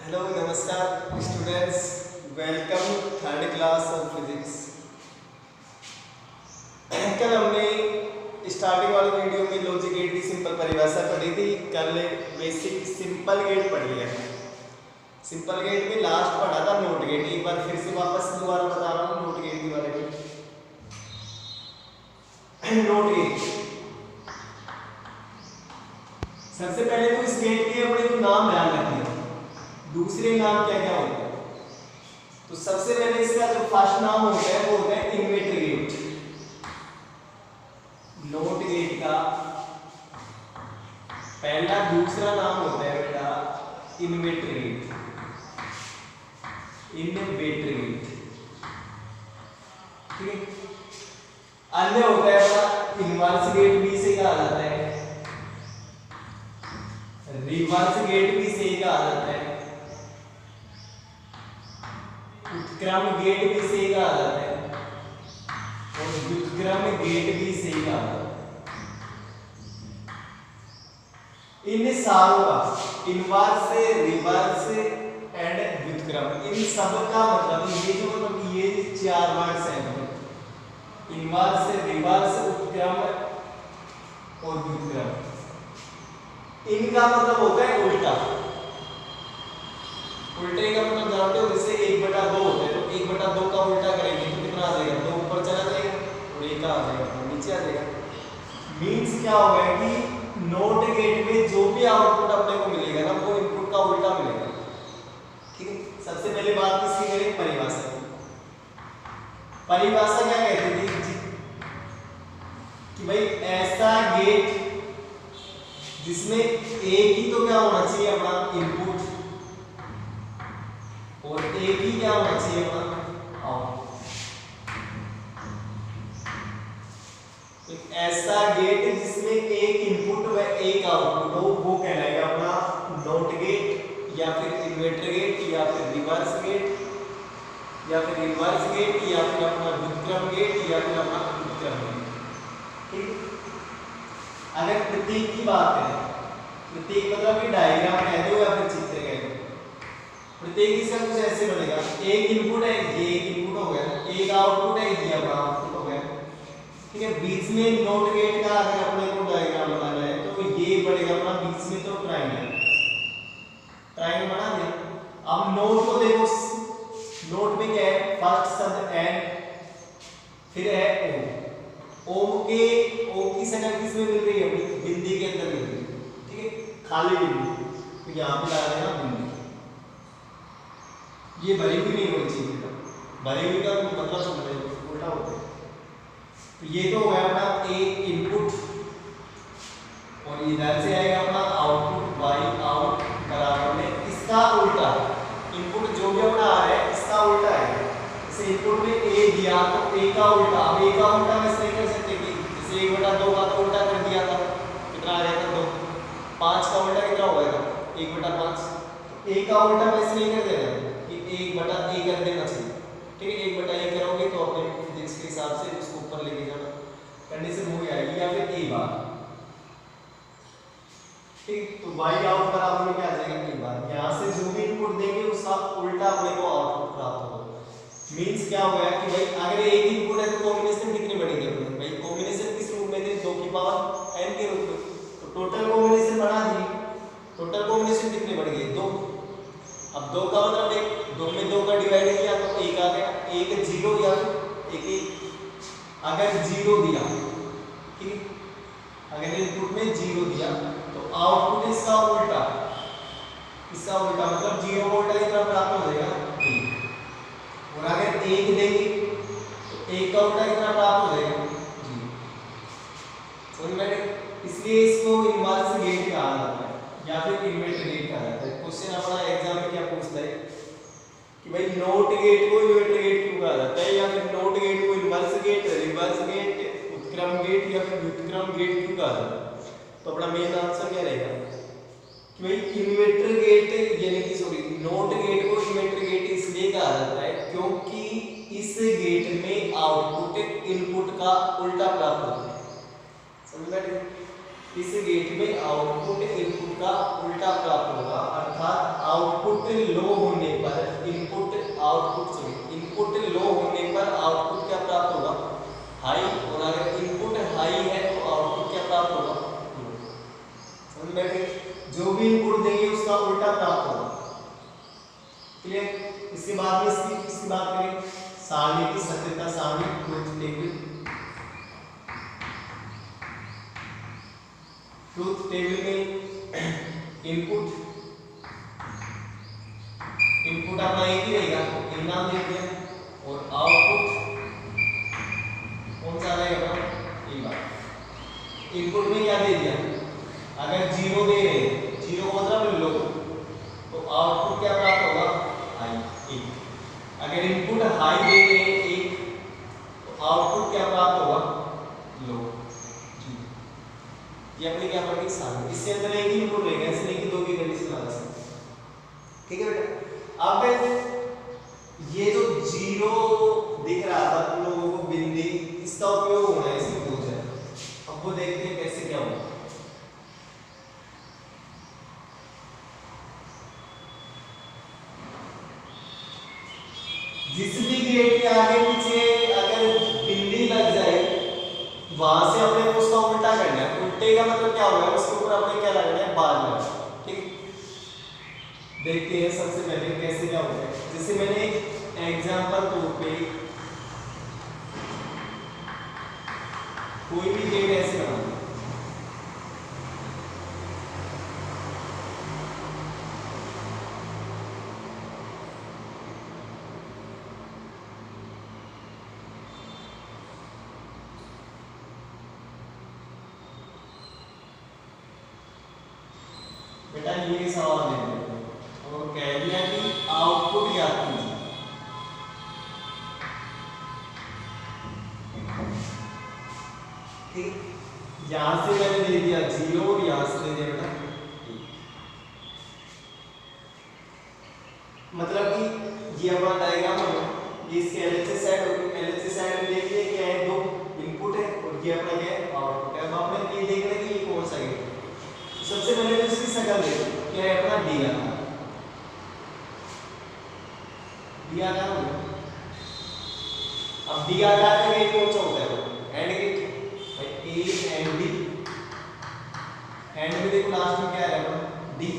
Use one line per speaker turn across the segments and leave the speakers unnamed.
Hello नमस्कार students, welcome third class of physics. कल हमने स्टार्टिंग वाली वीडियो में लॉजिक गेट की सिंपल परिभाषा पढ़ी थी। कल बेसिक सिंपल गेट पढ़ लिया। सिंपल गेट में लास्ट पढ़ा था नोट गेट। एक बार फिर से वापस दोबारा बता रहा हूँ नोट गेट के बारे में। नोट गेट सबसे पहले तो इस गेट के अपने को नाम ध्यान रखिए। दूसरे नाम क्या क्या होते हैं? तो सबसे पहले इसका जो फर्स्ट नाम होता है वो होता है इन्वर्टर गेट। नोट गेट का पहला दूसरा नाम होता है बेटा इन्वर्टर गेट। इन्वर्टर गेट, ठीक है। अन्य होता है बेटा इनवर्स गेट, भी से कहा जाता है। रिवर्स गेट भी से कहा जाता है। उत्क्रम गेट भी से कहा जाता है और व्युत्क्रम गेट भी से कहा जाता है। इन सारों का इनवर्स, रिवर्स एंड व्युत्क्रम, इन सब का मतलब ये जो मतलब ये चार वर्ड्स हैं, इनवर्स, रिवर्स, उत्क्रम और व्युत्क्रम, इनका मतलब होता है उल्टा। उल्टे का मतलब जानते हो, जैसे 1/2 होता है तो 1/2 का उल्टा करेंगे तो कितना आ जाएगा? 2 ऊपर चला जाएगा और 1 आ जाएगा तो नीचे आ जाएगा। मींस क्या होगा कि नोट गेट में जो भी आउटपुट अपने को मिलेगा ना वो इनपुट का उल्टा मिलेगा, ठीक है। सबसे पहले बात किसकी करें? परिभाषा की। परिभाषा क्या कहती थी कि भाई ऐसा गेट जिसमें एक ही तो क्या होना चाहिए अपना इनपुट और एक ही क्या होना चाहिए अपना आउटपुट। ऐसा गेट जिसमें एक इनपुट व एक आउटपुट हो वो कहलाएगा अपना नोट गेट या फिर इन्वर्टर गेट या फिर रिवर्स गेट या फिर इनवर्स गेट या फिर अपना व्युत्क्रम गेट या फिर अपना उत्क्रम गेट, ठीक। अगर प्रतीक की बात करें, प्रतीक मतलब कि डायग्राम कह दो या फिर चित्र कह दो। प्रतीक इसका कुछ ऐसे बनेगा, एक इनपुट है ये एक इनपुट हो गया, एक आउटपुट है ये अपना आउटपुट हो गया, ठीक है। बीच में नोट गेट का अगर अपने को डायग्राम बनाना है तो ये बनेगा अपना बीच में तो ट्रायंगल। ट्रायंगल बना दिया। अब नोट को देखो, नोट में क्या है? फर्स्ट शब्द एन, फिर है ओ। ओ की संज्ञा किसमें मिल रही है? बिंदी के अंदर मिल रही है, ठीक है। खाली बिंदी, तो यहां पे ला देना बिंदी। ये भरी हुई नहीं होनी चाहिए, भरी हुई का मतलब समझ उल्टा होता है। तो ये तो हो गया अपना ए इनपुट और इधर से आएगा अपना आउटपुट वाई आउट बराबर में इसका उल्टा। इनपुट जो भी अपना आ रहा है इसका उल्टा है। जैसे इनपुट में ए दिया तो ए का उल्टा। अब ए का उल्टा वैसे नहीं कर सकते कि जैसे 1/2 का तो उल्टा कर दिया था, कितना आ गया था 2। 5 का उल्टा कितना हो गया? 1/5। ए का उल्टा वैसे नहीं कर देना कि 1/a कर देना चाहिए, ठीक है। 1/a करोगे तो अपने फिजिक्स के हिसाब से उसको ऊपर लेके जाना, कंडीशन हो जाएगी। या फिर a बार, ठीक। तो y आउट बराबर में क्या आ जाएगा? a बार। यहां से जो भी इनपुट देंगे उसका उल्टा अपने को आउटपुट प्राप्त होगा। मींस क्या हो गया कि भाई अगर एक इनपुट है तो कॉम्बिनेशन कितनी बनेगी अपने? भाई कॉम्बिनेशन किस रूप में थे? 2 की पावर n के रूप में। तो टोटल कॉम्बिनेशन बना दी। टोटल कॉम्बिनेशन कितने बन गए? 2। अब 2 का मतलब एक 2 में 2 का डिवाइड किया तो 1 आ गया। 1 0 या फिर 1 अगर 0 दिया, ठीक, अगर इनपुट में 0 दिया तो आउटपुट इसका उल्टा, इसका उल्टा मतलब 0 का उल्टा कितना प्राप्त हो जाएगा? 1। और अगर 1 देंगे तो 1 का उल्टा कितना प्राप्त हो जाएगा? 0। समझ में? इसलिए इसको इनवर्स गेट कहा जाता है या फिर इन्वर्टर गेट कहा जाता है। क्वेश्चन अपना एग्जाम में क्या पूछता है कि भाई नोट गेट को इन्वर्टर गेट क्यों कहा जाता है, या फिर नोट गेट को इनवर्स गेट, रिवर्स गेट, उत्क्रम गेट या फिर व्युत्क्रम गेट क्यों कहा जाता है? तो अपना मेन आंसर क्या रहेगा कि भाई इन्वर्टर गेट यानी कि सॉरी नोट गेट को इन्वर्टर गेट इसलिए कहा जाता है क्योंकि इस गेट में आउटपुट इनपुट का उल्टा प्राप्त होता है। समझ में? इस गेट में आउटपुट इनपुट का उल्टा प्राप्त होगा, अर्थात आउटपुट समझ में आया? जो भी इनपुट देंगे उसका उल्टा प्राप्त होगा। क्लियर? इसके बाद में इसकी बात करें, सारणी की सक्रियता सारणी, ट्रुथ टेबल। ट्रुथ टेबल में इनपुट अपना एक ही रहेगा, एक नाम दे दिया, और आउटपुट कौन सा रहेगा अपना, ये बात। इनपुट में क्या दे दिया, अगर 0 दे रहे हैं, 0 मतलब लो, तो आउटपुट क्या प्राप्त होगा, हाई, 1। अगर इनपुट हाई दे रहे हैं 1, तो आउटपुट क्या प्राप्त होगा, लो, 0। ये अपनी क्या पड़ी, सारणी। इससे अंदर एक ही इनपुट रहेगा, ऐसे नहीं कि दो की कंडीशन लगा सकते। ठीक है बेटा? अब ये जो 0 दिख रहा था तुम लोगों को बिंदी, इसका उपयोग होना है इसमें 2 जगह। अब वो देखते हैं कैसे क्या होगा। जिस भी गेट के आगे पीछे अगर बिंदी लग जाए, वहां से अपने को उसका उल्टा करना है। उल्टे का मतलब क्या होगा, उसके ऊपर अपने क्या लगना है, बार लगना है। ठीक, देखते हैं सबसे पहले कैसे क्या होता है। जैसे मैंने एग्जांपल तौर पे कोई भी गेट ऐसे बना, बेटा ये सवाल है और कह दिया कि आउटपुट ज्ञात कीजिए। ठीक, यहां से मैंने दे दिया 0 और यहां से दे दिया बेटा 1। मतलब कि ये हमारा डायग्राम है, ये इसके एलएचएस साइड और एलएचएस साइड में देखिए क्या है, 2 इनपुट है और ये अपना क्या है, आउटपुट है। अब आपने ये देखना है कि ये कौन सा है। सबसे पहले तो इसकी शक्ल देखो, क्या है अपना डी आकार। डी आकार हो, अब डी आकार का गेट कौन सा होता है, and gate, A and D. And में देखो लास्ट में क्या है अपना डी,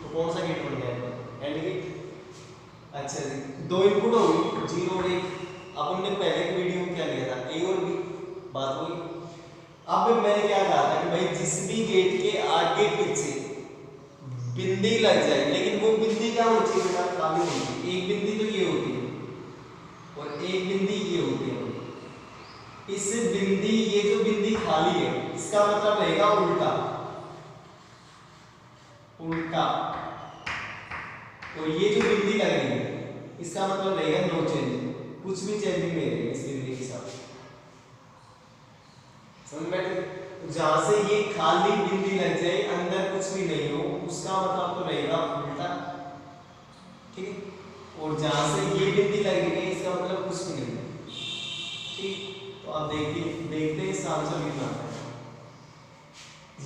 तो कौन सा गेट बन गया, एंड गेट। अच्छा जी, 2 इनपुट हो गई 0 और 1। अब हमने पहले की वीडियो में क्या लिया था, ए और बी, बात हुई। अब मैंने क्या कहा था कि भाई जिस भी गेट के आगे पीछे बिंदी लग जाए, लेकिन वो बिंदी क्या होनी चाहिए बेटा, खाली होनी चाहिए। एक बिंदी तो ये होती है और एक बिंदी ये होती है। इस बिंदी, ये जो बिंदी खाली है, इसका मतलब रहेगा उल्टा, उल्टा। और ये जो बिंदी लग रही है, इसका मतलब रहेगा नो चेंज, कुछ भी चेंजिंग नहीं रहेगी इस बिंदी के साथ। समझ में? जहां से ये खाली बिंदी लग जाए, अंदर कुछ भी नहीं हो, उसका मतलब तो रहेगा उल्टा। ठीक है? और जहां से ये बिंदी लग रही है, इसका मतलब कुछ भी नहीं है। ठीक, तो आप देखिए, देखते हैं इस आंसर कितना आता है।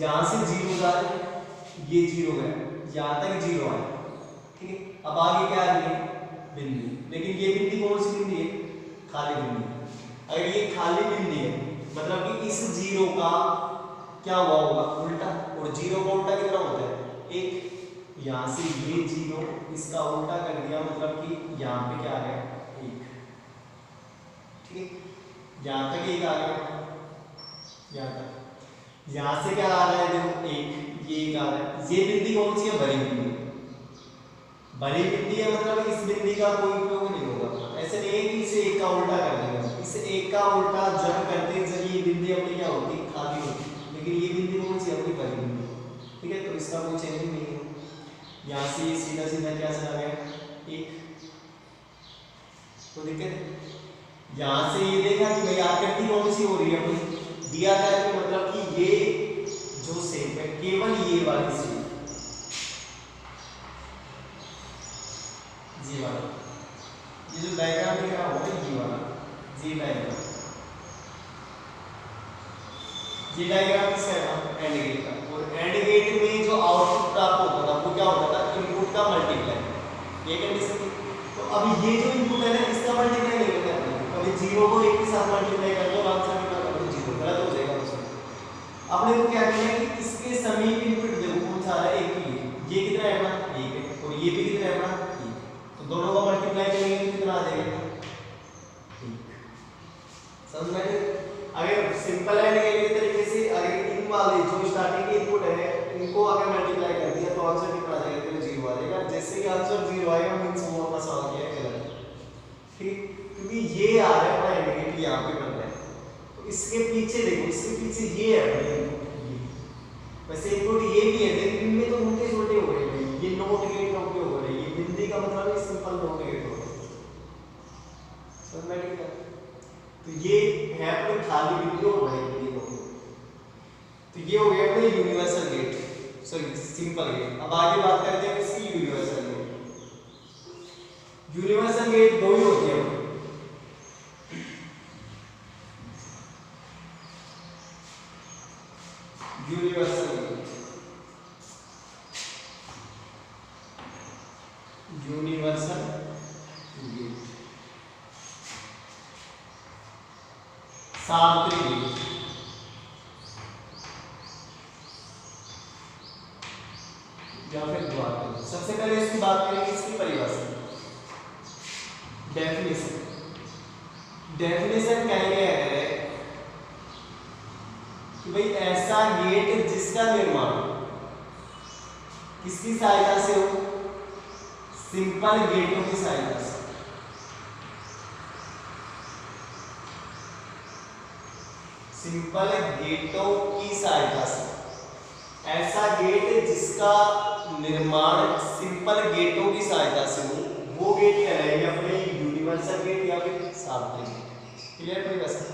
यहां से 0 जा रहा है, ये 0 है, यहां तक 0 आया। ठीक है, अब आगे क्या आ रही है, बिंदी। लेकिन ये बिंदी कौन सी बिंदी है, खाली बिंदी। अगर ये खाली बिंदी है, मतलब कि इस 0 का क्या हुआ होगा, उल्टा। और 0 का उल्टा कितना होता है, 1। यहां से ये 0 इसका उल्टा कर दिया, मतलब कि यहां पे क्या आ गया, 1। ठीक है, यहां तक 1 आ गया, यहां तक। यहां से क्या आ रहा है, देखो 1, ये 1 आ रहा है। ये बिंदी कौन सी है, बड़ी बिंदी। बड़ी बिंदी है, मतलब इस बिंदी का कोई उपयोग नहीं होगा। ऐसे नहीं है कि इसे 1 का उल्टा कर देगा। इस 1 का उल्टा जब करते हैं, जब ये बिंदी अपनी क्या होती है, खाली होती है। लेकिन ये बिंदी कौन सी अपनी बड़ी बिंदी। ठीक है, तो इसका कोई चेंजिंग नहीं है। यहाँ से ये सीधा सीधा क्या चला गया, 1। तो दिक्कत है। यहाँ से ये देखा कि भाई आकृति कौन सी हो रही है अपनी, दिया था कि मतलब कि ये जो शेप है, केवल ये वाली शेप, ये वाला, ये जो डायग्राम दिख रहा होगा ये वाला, ये डायग्राम, ये डायग्राम किसका है, एंड गेट का। और एंड गेट में जो आउटपुट प्राप्त होता था वो क्या होता था, इनपुट का मल्टीप्लाई। ये कंडीशन थी। तो अब ये जो इनपुट है ना, इसका मल्टीप्लाई नहीं करना है। कभी 0 को 1 के साथ मल्टीप्लाई कर दो, आंसर निकाल दो, 0 गलत हो जाएगा उसमें। आपने को क्या करना है कि इसके समीप इनपुट देखो आंसर कितना आ जाएगा, तो 0 आ जाएगा। जैसे ही आंसर 0 आएगा मींस वो अपना सवाल क्या है, गलत। ठीक, क्योंकि ये आ रहा है अपना इंडिकेटर यहाँ पे बन रहा है, तो इसके पीछे देखो, इसके पीछे ये है भाई इनपुट, वैसे इनपुट ये भी है, लेकिन इनमें तो उल्टे उल्टे हो गए भाई, ये नोट गेट नोट के हो रहे हैं, ये बिंदी का मतलब है सिंपल नोट गेट हो रहा है, समझ में आ गया। तो ये है अपने खाली बिंदी और भाई बिंदी हो गई, तो ये हो गया अपने universal gate, sorry simple gate. अब आगे बात करते हैं इसकी यूनिवर्सल गेट। यूनिवर्सल गेट दो ही होती है, यूनिवर्सल गेट, यूनिवर्सल गेट, सार्वत्रिक गेट, या फिर द्वार। सबसे पहले इसकी बात करेंगे, इसकी परिभाषा, डेफिनेशन। डेफिनेशन कहेंगे अगर कि भाई ऐसा गेट जिसका निर्माण किसकी सहायता से हो, सिंपल गेटों की सहायता से, सिंपल गेटों की सहायता से, ऐसा गेट जिसका निर्माण सिंपल गेटों की सहायता से हो, वो गेट कहलाएंगे अपने यूनिवर्सल गेट या फिर सार्वत्रिक गेट। क्लियर कोई वैसा।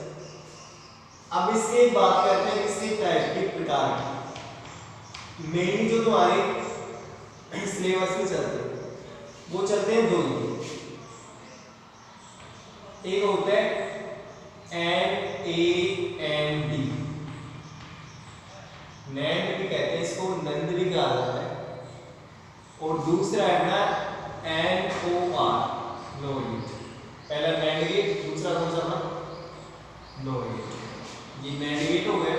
अब इसके बात करते हैं इसके टाइप के प्रकार की। मेनली जो तुम्हारे सिलेबस में चलते हैं वो चलते हैं दो ही, एक होता है NAND, नैंड भी कहते हैं इसको, नंद भी कहा जाता है, और दूसरा है अपना NOR, नो गेट। पहला नैंड गेट, दूसरा कौन सा अपना, नो गेट। ये नैंड गेट हो गया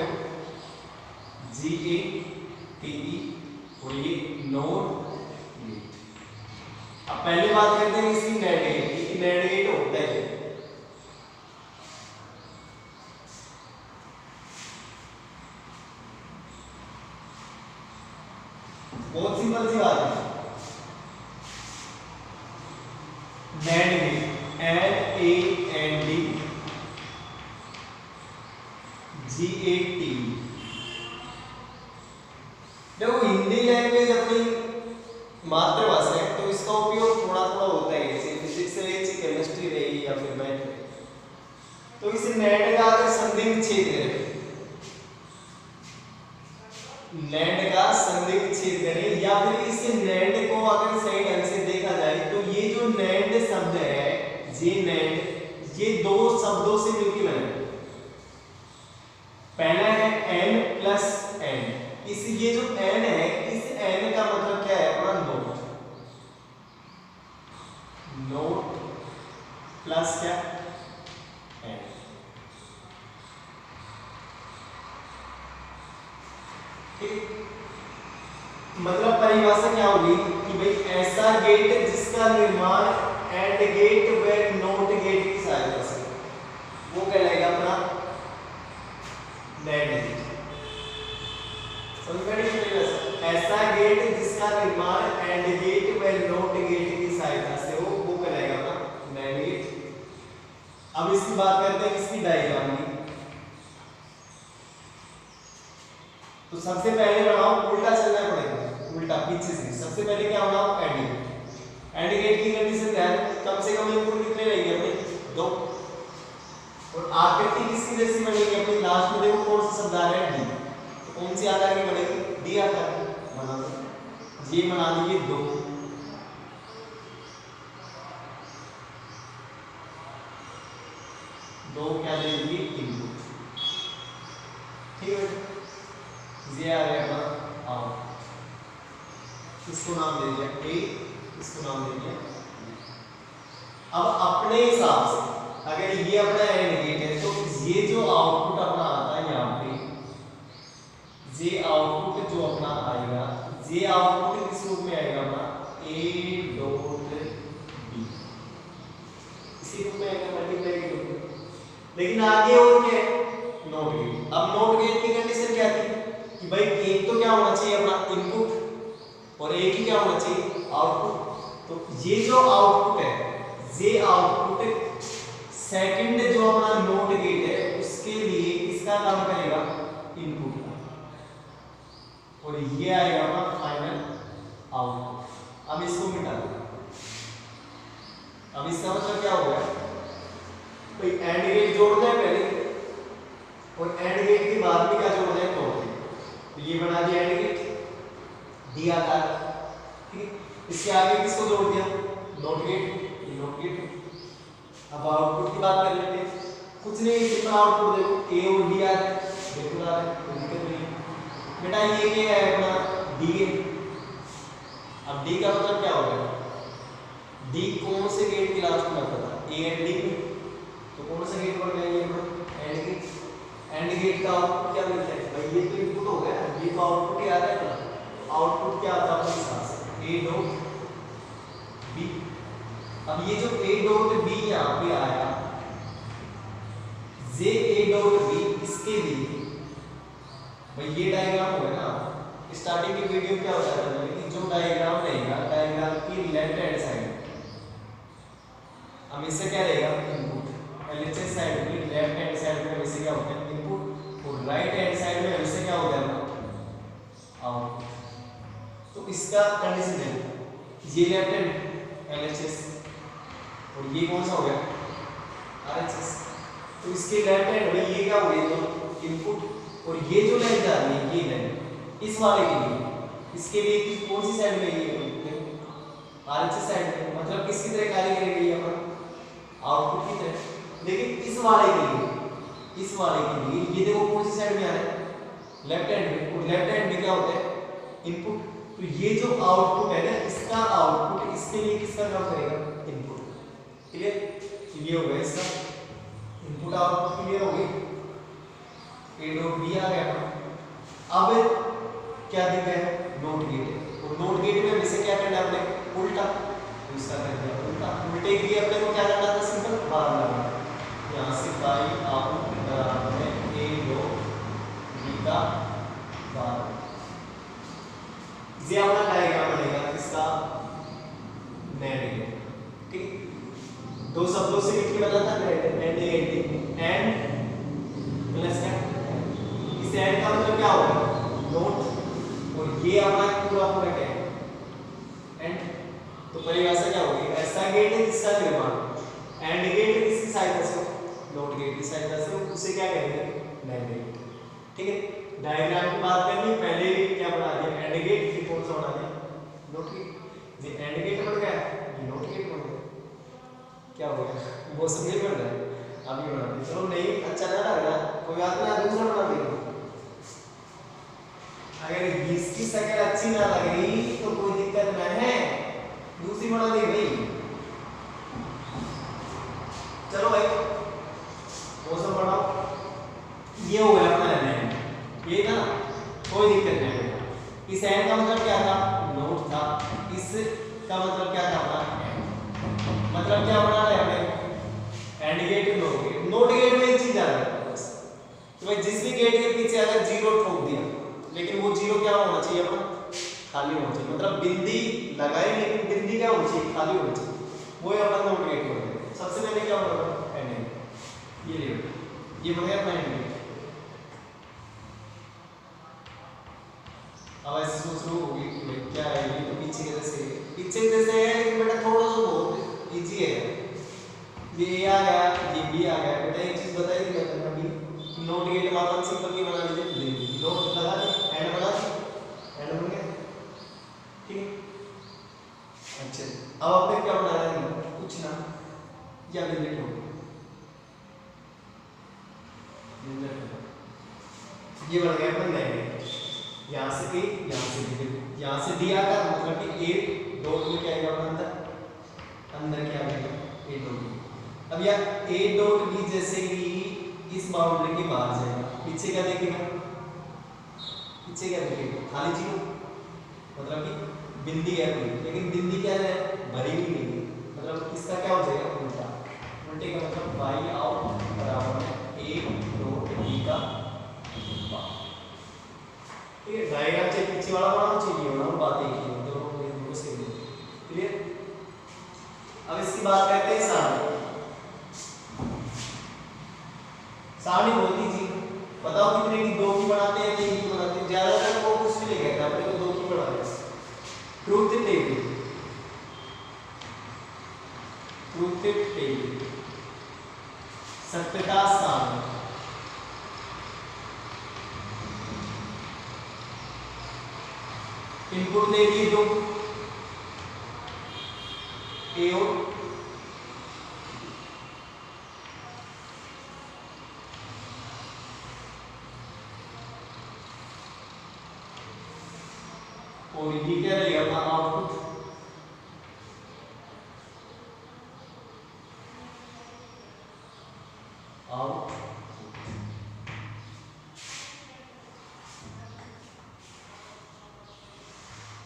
GATE, और ये नोर गेट। अब पहले बात करते हैं इसकी नैंड गेट की, नैंड गेट होता है बहुत सिंपल सी बात है, नैंड गेट NAND GATE। देखो हिंदी लैंग्वेज अपनी मातृभाषा है, तो इसका उपयोग थोड़ा थोड़ा होता है, जैसे फिजिक्स रही, केमिस्ट्री रही या फिर मैथ रही, तो इसे नैंड का अगर संदिग्ध छेद करें, नैंड का संदिग्ध छेद करें, या फिर इस नैंड को अगर सही ढंग से देखा जाए तो ये जो नैंड शब्द है, ये नैंड, ये दो शब्दों से मिलकर बना है। पहला है n प्लस n, इस ये जो n है, इस n का मतलब क्या है अपना नोट, नोट प्लस क्या n। ठीक, मतलब परिभाषा क्या होगी कि भाई ऐसा गेट जिसका निर्माण एंड गेट व नोट गेट की सहायता से, वो कहलाएगा अपना नैंड गेट। समझ में नहीं पड़ेगा, ऐसा गेट जिसका निर्माण एंड गेट व नोट गेट की सहायता से हो, वो कहलाएगा अपना नैंड गेट। अब इसकी बात करते हैं इसकी डायग्राम की। तो सबसे पहले बनाओ, उल्टा चलना पड़ेगा, उल्टा पीछे से। सबसे पहले क्या बनाओ, एंड गेट की कंडीशन क्या है, कम से कम इनपुट कितने रहेंगे अपने, 2, और आकृति किसकी जैसी बनेगी अपनी, लास्ट में देखो कौन सा शब्द आ रहा है, डी, तो कौन सी आकार की बनेगी, डी आकार बना दो, ये बना लीजिए 2, क्या देंगे इनपुट। ठीक है, ये आ रहा है आउट, इसको नाम दे दिया ए, इसको नाम दे दिया। अब अपने हिसाब से अगर ये अपना एंड गेट है, तो ये जो आउटपुट अपना आता है यहाँ पे, ये आउटपुट जो अपना आएगा, ये आउटपुट किस रूप में आएगा अपना, a डॉट b, इसी रूप में आएगा, मल्टीप्लाई के रूप में। लेकिन आगे और क्या है, नोट गेट। अब नोट गेट की कंडीशन क्या थी कि भाई एक तो क्या होना चाहिए अपना इनपुट, और एक ही क्या होना चाहिए आउटपुट। तो ये जो आउटपुट है, ये आउटपुट सेकंड जो अपना नोट गेट है उसके लिए किसका काम करेगा, इनपुट का, और ये आएगा अपना फाइनल आउटपुट। अब इसको मिटा दो। अब इसका मतलब क्या हो गया भाई, एंड गेट जोड़ना है पहले और एंड गेट के बाद में क्या जोड़ना है, नोट गेट। तो ये बना दिया एंड गेट डी आकार, ठीक है। इसके आगे किसको जोड़ दिया, नोट गेट, ये नोट गेट। अब आउटपुट की बात कर लेते हैं। कुछ नहीं, सिंपल आउटपुट देखो ए और डी आ रहा है, देखो आ रहा है, कोई दिक्कत नहीं बेटा। ये क्या है अपना डी है। अब डी का मतलब क्या होगा, डी कौन से गेट की लास्ट में आता था, ए एंड डी में, तो कौन सा गेट बन गया ये एंड गेट। एंड गेट का आउटपुट क्या मिलता है भाई, ये तो इनपुट हो गया, ये तो आउटपुट ही आ रहा है ना। आउटपुट क्या आता है अपने हिसाब से ए डॉट बी। अब ये जो ए डॉट बी यहाँ पे आया, जे ए डॉट बी, इसके लिए भाई ये डायग्राम होगा ना। स्टार्टिंग की वीडियो क्या होता है कि जो डायग्राम रहेगा, डायग्राम की लेफ्ट हैंड साइड हमेशा क्या रहेगा, इनपुट। एलएचएस साइड में लेफ्ट हैंड साइड में हमेशा क्या होता है, इनपुट, और राइट हैंड साइड में हमेशा क्या होता है, आउटपुट। तो इसका कंडीशन है, ये लेफ्ट हैंड एलएचएस और ये कौन सा हो गया, आरएचएस। तो इसके लेफ्ट हैंड में ये क्या हो गया, तो इनपुट, और ये जो लाइन जा रही है, ये लाइन इस वाले के लिए, इसके लिए किस कौन सी साइड में, ये आरएचएस साइड में, मतलब किसकी तरह कार्य करेगी ये अपन, आउटपुट की तरह। लेकिन इस वाले के लिए, इस वाले के लिए ये देखो कौन सी साइड में आ रहा है, लेफ्ट हैंड में, और लेफ्ट हैंड में क्या होता है, इनपुट। तो ये जो आउटपुट है ना, इसका आउटपुट इसके लिए किसका काम करेगा, इनपुट। क्लियर, ये हो गया इसका इनपुट आउटपुट क्लियर हो गई। ए डॉट बी आ गया। अब क्या दिखा है, नोट गेट है, और नोट गेट में वैसे क्या करना है अपने, उल्टा, तो इसका कर दिया उल्टा। उल्टे के लिए अपने को क्या करना था, सिंपल बार लगाना, यहाँ से बाई आउट बराबर है ए डॉट बी का बार। ये अपना डायग्राम बनेगा किसका, नेट गेट, ठीक। दो शब्दों से लिख के बताता है, एंड प्लस का, इस एंड का मतलब क्या होगा, नोट, और ये अपना पूरा पूरा क्या है, एंड। तो परिभाषा क्या होगी, ऐसा गेट है जिसका निर्माण एंड गेट किसकी सहायता से, नोट गेट की सहायता से, उसे क्या कहेंगे, नेट गेट, ठीक है। डायग्राम की बात करनी, पहले क्या बना दिया, एंड गेट, फिर कौन सा बना दिया, नोट गेट। ये एंड गेट बन गया, ये नोट गेट बन गया, क्या हो गया, वो सब नहीं बन रहा है, अभी बना दिया। चलो नहीं अच्छा ना लग रहा, कोई बात नहीं, दूसरा बना देंगे। अगर इसकी शक्ल अच्छी ना लग रही तो कोई दिक्कत नहीं है, दूसरी बना दे भाई। चलो भाई वो सब बनाओ। ये हो गया अपना एंड, ये ना कोई दिक्कत नहीं है। इस एंड का मतलब क्या था, नोट था। इसका मतलब क्या था अपना, मतलब क्या बना रहे हमें, and gate, not gate. Not gate में एक चीज आ रहा है बस, तो भाई जिस भी गेट के पीछे अगर जीरो ठोक दिया, लेकिन वो जीरो क्या होना चाहिए अपना, खाली होना चाहिए, मतलब बिंदी लगाए लेकिन बिंदी क्या होनी चाहिए, खाली होनी चाहिए, वो ही अपना नोट गेट होता है। सबसे पहले क्या होगा, एंड गेट, ये ले, ये बन गया अपना एंड गेट। अब ऐसे सोच लो होगी कि भाई क्या है, ये तो पीछे की तरह से, पीछे की तरह से है, लेकिन बेटा थोड़ा सा बहुत इजी है। ये आ गया, ये बी आ गया। बेटा एक चीज बताइए क्या करना, बी नोट गेट मापन सिंपल की बना लीजिए, नोट लगा दी, एंड बना दी, एंड बन गया, ठीक है। अच्छा अब आपने क्या बना रहे हैं, कुछ ना, या डिलीट हो गया, ये बन गया अपन नए, यहाँ से ए, यहाँ से बी, यहाँ से डी आकर मतलब कि ए डॉट में क्या आएगा अपना अंदर क्या आएगा, ए डॉट बी। अब यार ए डॉट बी जैसे कि इस बाउंड्री के बाहर जाएगा, पीछे क्या देखेगा, पीछे क्या देखेगा, खाली जीरो, मतलब कि बिंदी है कोई, लेकिन बिंदी क्या है, भरी हुई नहीं है, मतलब इसका क्या हो जाएगा, उल्टा। उल्टे का मतलब बाई आउट बराबर है ए डॉट बी का, ठीक है। डायग्राम से पीछे वाला बनाना चाहिए, बात एक ही है। आसानी बहुत ही जी। बताओ कितने की, 2 की बनाते हैं, 3 की बनाते हैं, ज्यादातर वो कुछ भी नहीं कहते, अपने को 2 की बनाते हैं। ट्रूथ टेबल, ट्रूथ टेबल, सत्यता सारणी। इनपुट दे दिए दो, ए और ये क्या रहेगा अपना आउटपुट। आउट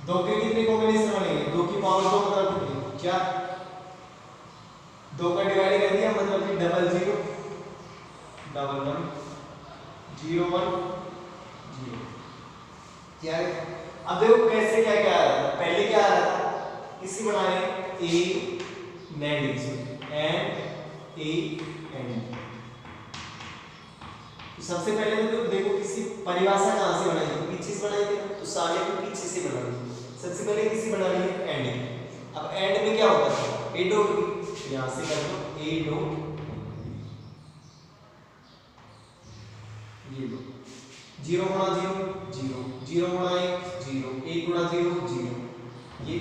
दो के कितने कॉम्बिनेशन बनेंगे, 2 की पावर 2 मतलब कितनी, 4। 2 का डिवाइड कर दिया मतलब कि 00 11 01 0। क्या है, अब देखो कैसे क्या क्या आ रहा था, पहले क्या आ रहा था, इसी बनाए ए नेड एंड ए एंड। तो सबसे पहले तो देखो किसी परिभाषा कहां से बनाई थी, पीछे से बनाई थी, तो सारे को पीछे से बना ली। सबसे पहले किसी बना ली एंड। अब एंड में क्या होता है, ए डॉट, यहां से कर दो ए डॉट, ये लो 0 गुणा 0 0, 0 गुणा 1 0, 1 गुणा 0 0, ये।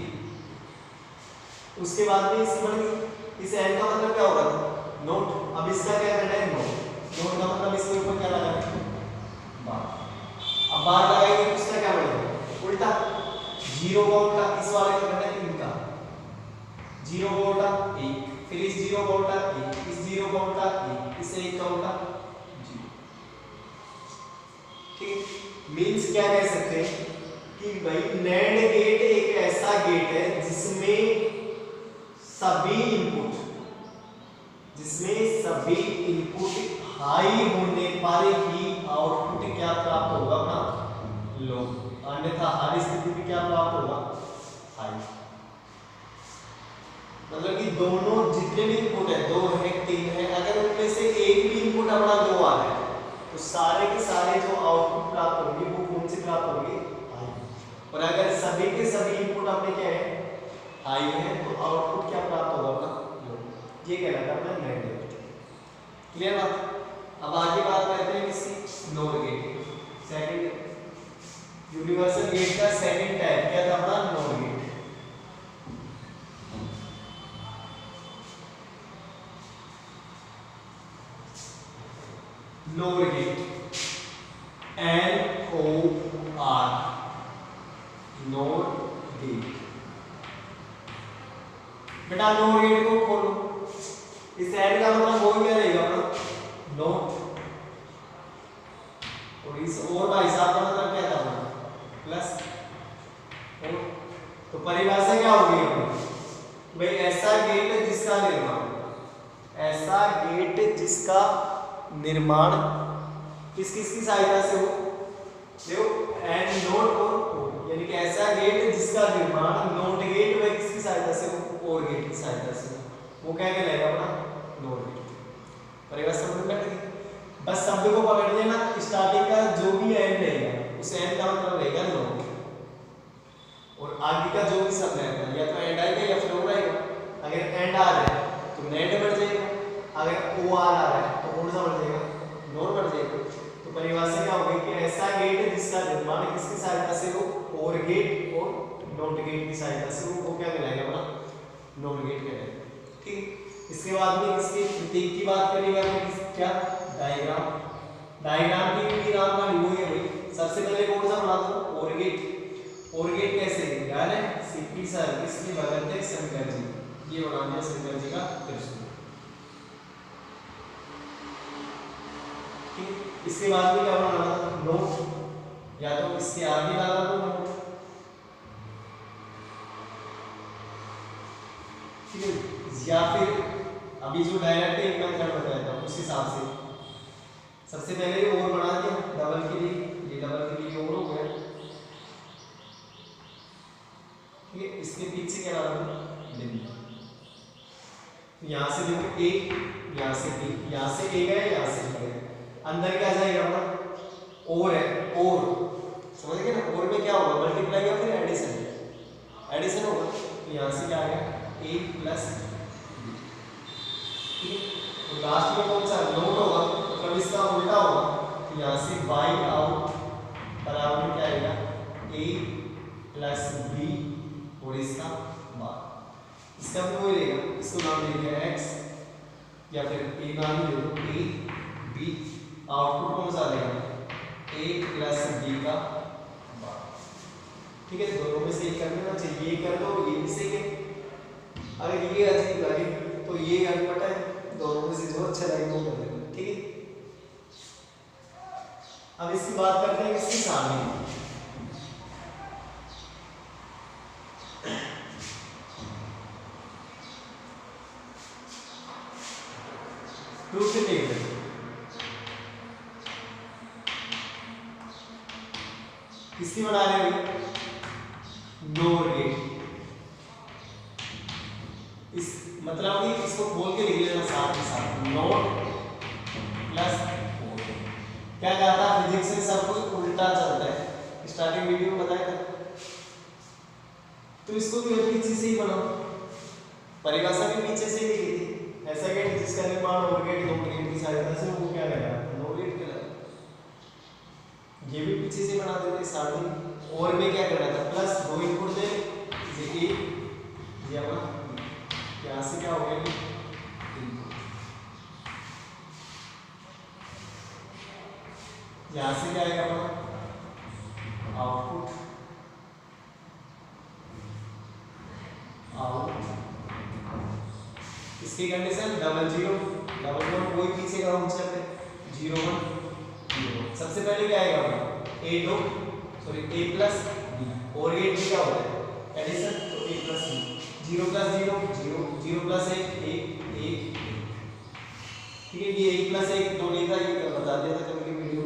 उसके बाद में इससे बन गई, इस एंड का मतलब क्या होगा, नोट। अब इसका क्या करना है, नोट। नोट का मतलब इसके ऊपर क्या लगा है, बार। अब बार लगाएंगे तो इसका क्या बनेगा, उल्टा। 0 का उल्टा इस वाले का करना है इनका, 0 का उल्टा 1, फिर इस 0 का उल्टा 1, इस 0 का उल्टा 1, इस 1 का उल्टा 0। ठीक, मींस क्या कह सकते हैं कि भाई NAND गेट एक ऐसा गेट है जिसमें सभी इनपुट हाई होने पर ही आउटपुट क्या प्राप्त होगा, अपना लो, अन्यथा हर स्थिति में क्या प्राप्त होगा, हाई। मतलब कि दोनों जितने भी इनपुट है, 2 है 3 है, अगर उनमें से एक भी इनपुट अपना 2 आ रहा है तो सारे के सारे जो आउटपुट प्राप्त होंगे वो कौन से प्राप्त होंगे, हाई। और अगर सभी के सभी इनपुट अपने क्या है, हाई है, तो आउटपुट क्या प्राप्त होगा, अपना लो। ये कहना था अपना NAND गेट। क्लियर बात। अब आगे बात करते हैं किसी nor gate, second universal gate का सेकंड टाइप क्या था, अपना nor gate. Nor gate, NOR, nor gate. बेटा नोर गेट को खोलो, इस एंड का मतलब वो क्या रहेगा, अपना नोट। और इस और भाई साहब का मतलब क्या था, प्लस। तो परिभाषा क्या होगी भाई, ऐसा गेट जिसका निर्माण, ऐसा गेट जिसका निर्माण किस किस की सहायता से हो, देखो एंड नोट और ओ, यानी कि ऐसा गेट जिसका निर्माण नोट गेट व किसकी सहायता से हो, और गेट की सहायता से हो, वो क्या कहलाएगा, अपना नोट गेट। परिभाषा समझ में आ गई। बस शब्द को पकड़ लेना, स्टार्टिंग का जो भी एंड रहेगा उस एंड का मतलब रहेगा नोट, और आगे का जो भी शब्द रहेगा या तो एंड आएगा या फिर और आएगा। अगर एंड आ रहा है तो नेड बढ़ जाएगा, अगर ओ आ रहा है तो कौन सा बढ़ जाएगा, नोट बढ़ जाएगा। तो परिभाषा क्या होगी कि ऐसा गेट जिसका निर्माण किसकी सहायता से हो, और गेट और नोट गेट की सहायता से हो, वो क्या कहलाएगा, अपना नोट गेट कहलाएगा। ठीक। इसके बाद में इसके प्रतीक की बात करेंगे, क्या डायग्राम। डायग्राम की नाम का वो है भाई, सबसे पहले कौन सा बना दो, और गेट। और गेट कैसे, यानी सीपी सर किसके बगल थे, शंकर जी, ये बना दिया शंकर जी का त्रिशूल। ठीक। इसके बाद में क्या बनाना था, नोट, या तो इसके आगे डाला दो नोट, ठीक है, या फिर अभी जो डायरेक्ट एक मेथड बताया था उस हिसाब से सबसे पहले और बना दिया डबल के लिए, ये डबल के लिए और हो गया। ठीक है, इसके पीछे क्या डाला, बिंदु। तो यहाँ से देखो ए, यहाँ से बी, यहाँ से ए गया, यहाँ से बी गया, अंदर क्या जाएगा अपना और है, और समझ गए ना, और में क्या होगा मल्टीप्लाई या फिर एडिशन, एडिशन होगा। तो यहाँ से क्या आ गया a प्लस b, ठीक है। तो लास्ट में कौन सा नोट होगा, मतलब इसका उल्टा होगा। तो यहाँ से y आउट बराबर क्या आएगा a प्लस b और इसका बार, इसका भी वही रहेगा, इसको नाम दे दिया x या फिर a नाम दे दो a b, आउटपुट कौन सा देगा a प्लस b का बार, ठीक है। दोनों में से एक कर देना चाहिए, ये कर दो ये भी सही है, अगर ये अजीब लगे तो ये अनपढ़ है, दोनों में से जो अच्छा लगे वो कर देना, ठीक है। अब इसकी बात करते हैं इसके सामने, ट्रूथ टेबल, किसकी बना रहे हैं नोर गेट, इस मतलब कि इसको खोल के लिख लेना साथ ही साथ, नोट प्लस क्या कहा था फिजिक्स में सब कुछ उल्टा चलता है, स्टार्टिंग वीडियो में बताया था। तो इसको भी पीछे से ही बनाओ, परिभाषा भी पीछे से ही लिखी थी, ऐसा गेट जिसका निर्माण और गेट दो गेट की सहायता से वो क्या करेगा नो गेट कहलाएगा, ये भी पीछे से बना देते स्टार्टिंग। और में क्या करना था प्लस दो इनपुट दे ये a ये अपना यहाँ से क्या हो गया यहाँ से क्या आएगा अपना आउटपुट आउट, इसकी कंडीशन डबल जीरो कोई पीछे का ऊंचा पे 0 1 0, सबसे पहले क्या आएगा अपना a दो सॉरी a प्लस b, और ये क्या होता है एडिशन, तो a plus b, 0 plus 0 0 0 plus 1 1 1, ठीक है। ये 1 प्लस 1 दो नहीं था, ये बता दिया था कल की वीडियो।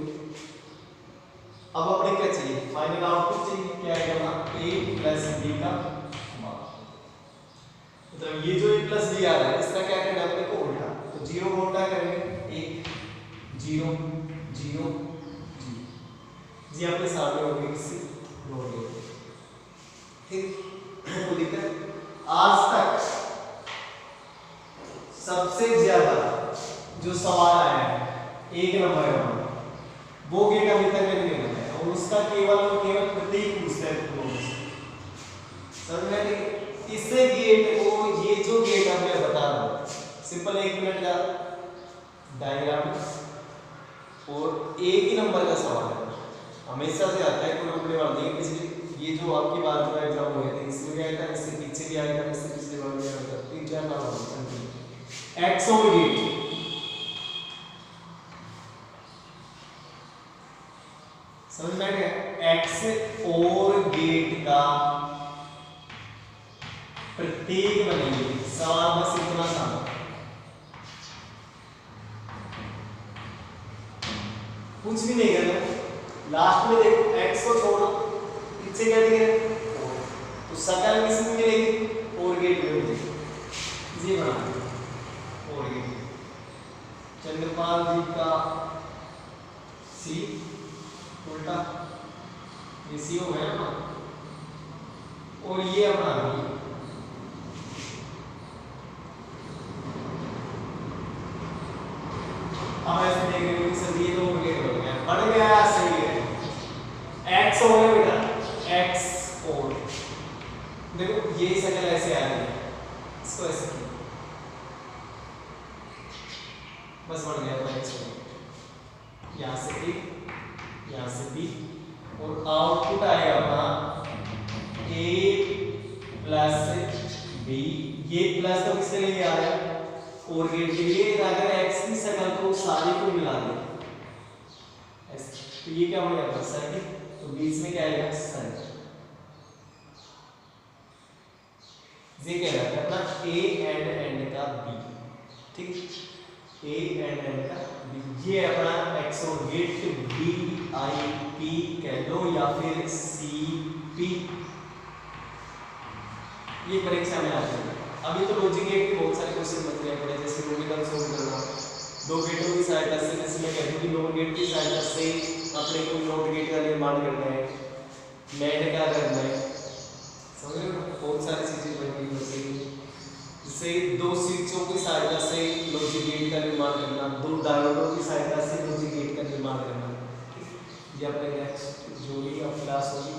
अब अपने क्या चाहिए फाइनल आउटपुट चाहिए, क्या आएगा a प्लस b का मान, मतलब ये जो a प्लस b आ रहा है इसका क्या करना है अपने को उल्टा, तो 0 को उल्टा करेंगे 1 0 0 जी आपके सामने होगी किसी रोड, ठीक। तो दिक्कत आज तक सबसे ज्यादा जो सवाल आया है 1 नंबर का, वो गेट अभी तक नहीं बनाया और उसका केवल और केवल प्रतीक पूछते हैं, समझ में। इससे गेट को ये जो गेट अब मैं बता रहा हूँ सिंपल 1 मिनट का डायग्राम और 1 ही नंबर का सवाल है, हमेशा से आता है, कोई रोकने वाला नहीं। पिछले ये जो आपकी बात जो एग्जाम हुए थे इसमें क्या था, इससे पीछे भी आएगा, इससे पिछले बार भी आएगा, 3 4 नाम होंगे एक्स और गेट, समझ में आया, एक्स और गेट का प्रतीक बनेंगे, सवाल बस इतना सा, कुछ भी नहीं करना। लास्ट में देखो x को छोड़ो पीछे क्या दिख रहा है, तो सकल किसमें मिलेगी और गेट में मिलेगी, ये बना और गेट, चंद्रपाल जी का सी उल्टा ये सी हो गया ना, और ये अपना भी अब ऐसे देख रहे हो कि सर ये दो गेट हो गया, बढ़ गया सही है, x हो गया बेटा x और देखो ये शक्ल ऐसे आ रही है, इसको ऐसे किया बस बढ़ गया, तो x हो गया, यहाँ से a यहाँ से b और आउटपुट आएगा अपना a प्लस b, ये प्लस तो किसके लिए आ रहा है और गेट के लिए, अगर x की शक्ल को सारी को मिला दे तो ये क्या हो जाएगा सर्किल, तो बीच में क्या आएगा सर्किल, ये क्या है अपना a एंड एंड का b, ठीक, a एंड एंड का b, ये अपना x और गेट b i p कह लो या फिर c p, ये परीक्षा में आता है। अभी तो लॉजिक गेट के बहुत सारे क्वेश्चन बन गए पड़े, जैसे न्यूमेरिकल सोल्व करना, दो गेटों की सहायता से, जैसे मैं कह दूं कि नोट गेट की सहायता से अपने को नोट गेट का निर्माण करना है, मैंने क्या करना है, समझ रहे हो, बहुत सारी चीजें बनी हुई है। जैसे दो स्विचों की सहायता से लॉजिक गेट का निर्माण करना, दो डायोडों की सहायता से लॉजिक गेट का निर्माण करना। ये अपने नेक्स्ट जो भी अब क्लास होगी